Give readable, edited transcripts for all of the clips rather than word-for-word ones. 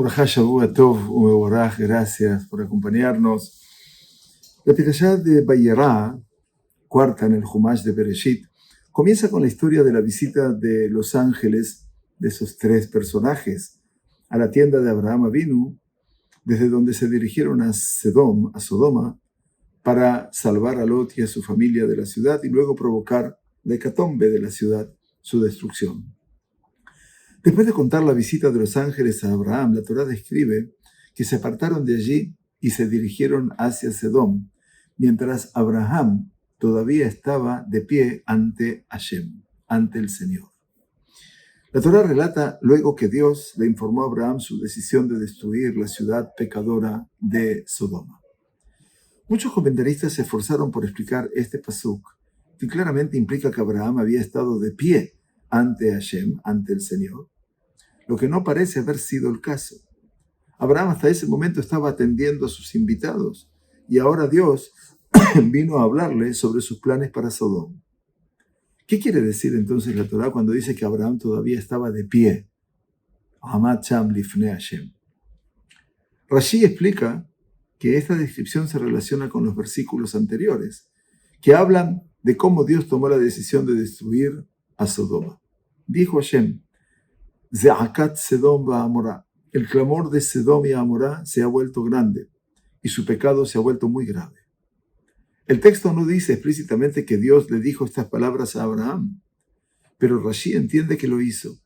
Ubraja Shavua Tov Umeboraj, gracias por acompañarnos. La Perashá de Vayera, cuarta en el Humash de Bereshit, comienza con la historia de la visita de los ángeles de esos tres personajes a la tienda de Abraham Avinu, desde donde se dirigieron a Sodoma, para salvar a Lot y a su familia de la ciudad y luego provocar la hecatombe de la ciudad, su destrucción. Después de contar la visita de los ángeles a Abraham, la Torá describe que se apartaron de allí y se dirigieron hacia Sedom, mientras Abraham todavía estaba de pie ante Hashem, ante el Señor. La Torá relata luego que Dios le informó a Abraham su decisión de destruir la ciudad pecadora de Sodoma. Muchos comentaristas se esforzaron por explicar este pasuk, que claramente implica que Abraham había estado de pie ante Hashem, ante el Señor, lo que no parece haber sido el caso. Abraham hasta ese momento estaba atendiendo a sus invitados y ahora Dios vino a hablarle sobre sus planes para Sodoma. ¿Qué quiere decir entonces la Torá cuando dice que Abraham todavía estaba de pie? Amad Sham Lifnei Hashem. Rashi explica que esta descripción se relaciona con los versículos anteriores, que hablan de cómo Dios tomó la decisión de destruir a Sodoma. Dijo Hashem, Ze'akat Sedom va'amorá. El clamor de Sedom y Amorá se ha vuelto grande y su pecado se ha vuelto muy grave. El texto no dice explícitamente que Dios le dijo estas palabras a Abraham, pero Rashi entiende que lo hizo.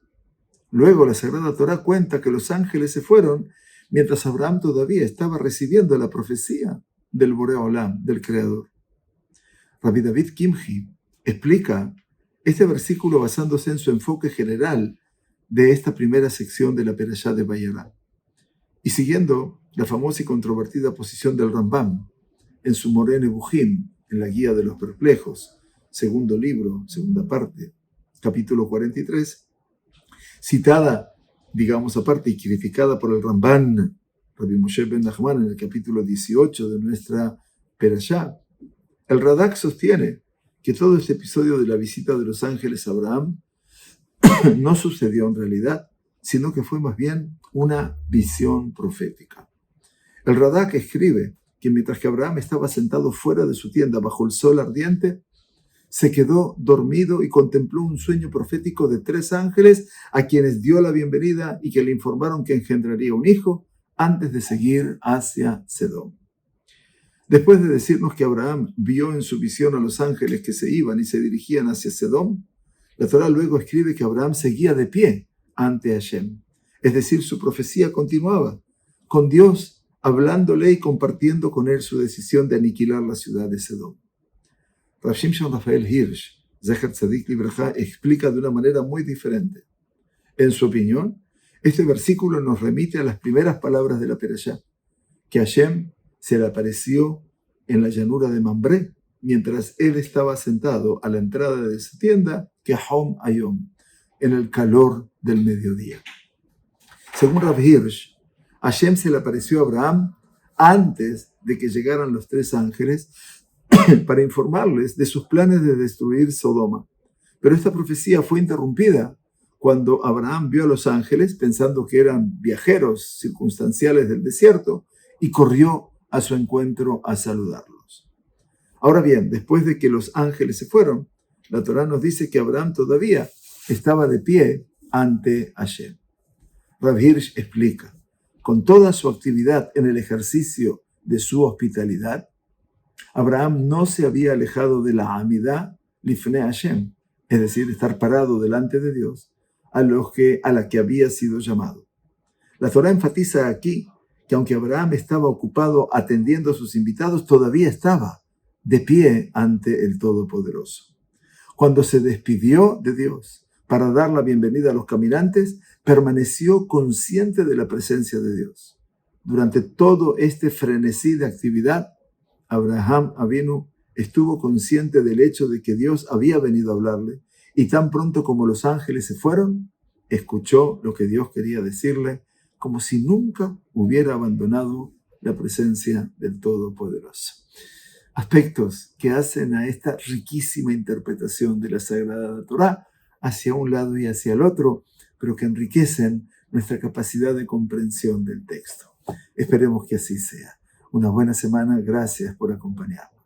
Luego la Sagrada Torá cuenta que los ángeles se fueron mientras Abraham todavía estaba recibiendo la profecía del Boré Olam, del Creador. Rabbi David Kimhi explica este versículo basándose en su enfoque general de esta primera sección de la Perashá de Vayera, y siguiendo la famosa y controvertida posición del Rambam en su Moreh Nebuchim, en la Guía de los Perplejos, segundo libro, segunda parte, capítulo 43, citada, digamos aparte, y criticada por el Ramban, Rabbi Moshe ben Nachman, en el capítulo 18 de nuestra Perashá. El Radak sostiene que todo este episodio de la visita de los ángeles a Abraham no sucedió en realidad, sino que fue más bien una visión profética. El Radak escribe que mientras que Abraham estaba sentado fuera de su tienda bajo el sol ardiente, se quedó dormido y contempló un sueño profético de tres ángeles a quienes dio la bienvenida y que le informaron que engendraría un hijo antes de seguir hacia Sedom. Después de decirnos que Abraham vio en su visión a los ángeles que se iban y se dirigían hacia Sedom, la Torá luego escribe que Abraham seguía de pie ante Hashem. Es decir, su profecía continuaba, con Dios hablándole y compartiendo con él su decisión de aniquilar la ciudad de Sedom. Rav Shimshon Rafael Hirsch, Zecher Tzadik Libraja, explica de una manera muy diferente. En su opinión, este versículo nos remite a las primeras palabras de la Perashá, que Hashem se le apareció en la llanura de Mambré, mientras él estaba sentado a la entrada de su tienda, que Hom Ayom, en el calor del mediodía. Según Rav Hirsch, Hashem se le apareció a Abraham antes de que llegaran los tres ángeles para informarles de sus planes de destruir Sodoma. Pero esta profecía fue interrumpida cuando Abraham vio a los ángeles pensando que eran viajeros circunstanciales del desierto y corrió a su encuentro a saludarlos. Ahora bien, después de que los ángeles se fueron, la Torá nos dice que Abraham todavía estaba de pie ante Hashem. Rav Hirsch explica, con toda su actividad en el ejercicio de su hospitalidad, Abraham no se había alejado de la Amidá Lifnei Hashem, es decir, estar parado delante de Dios, a la que había sido llamado. La Torá enfatiza aquí que aunque Abraham estaba ocupado atendiendo a sus invitados, todavía estaba de pie ante el Todopoderoso. Cuando se despidió de Dios para dar la bienvenida a los caminantes, permaneció consciente de la presencia de Dios. Durante todo este frenesí de actividad, Abraham Avinu estuvo consciente del hecho de que Dios había venido a hablarle y tan pronto como los ángeles se fueron, escuchó lo que Dios quería decirle, como si nunca hubiera abandonado la presencia del Todopoderoso. Aspectos que hacen a esta riquísima interpretación de la Sagrada Torá hacia un lado y hacia el otro, pero que enriquecen nuestra capacidad de comprensión del texto. Esperemos que así sea. Una buena semana. Gracias por acompañarnos.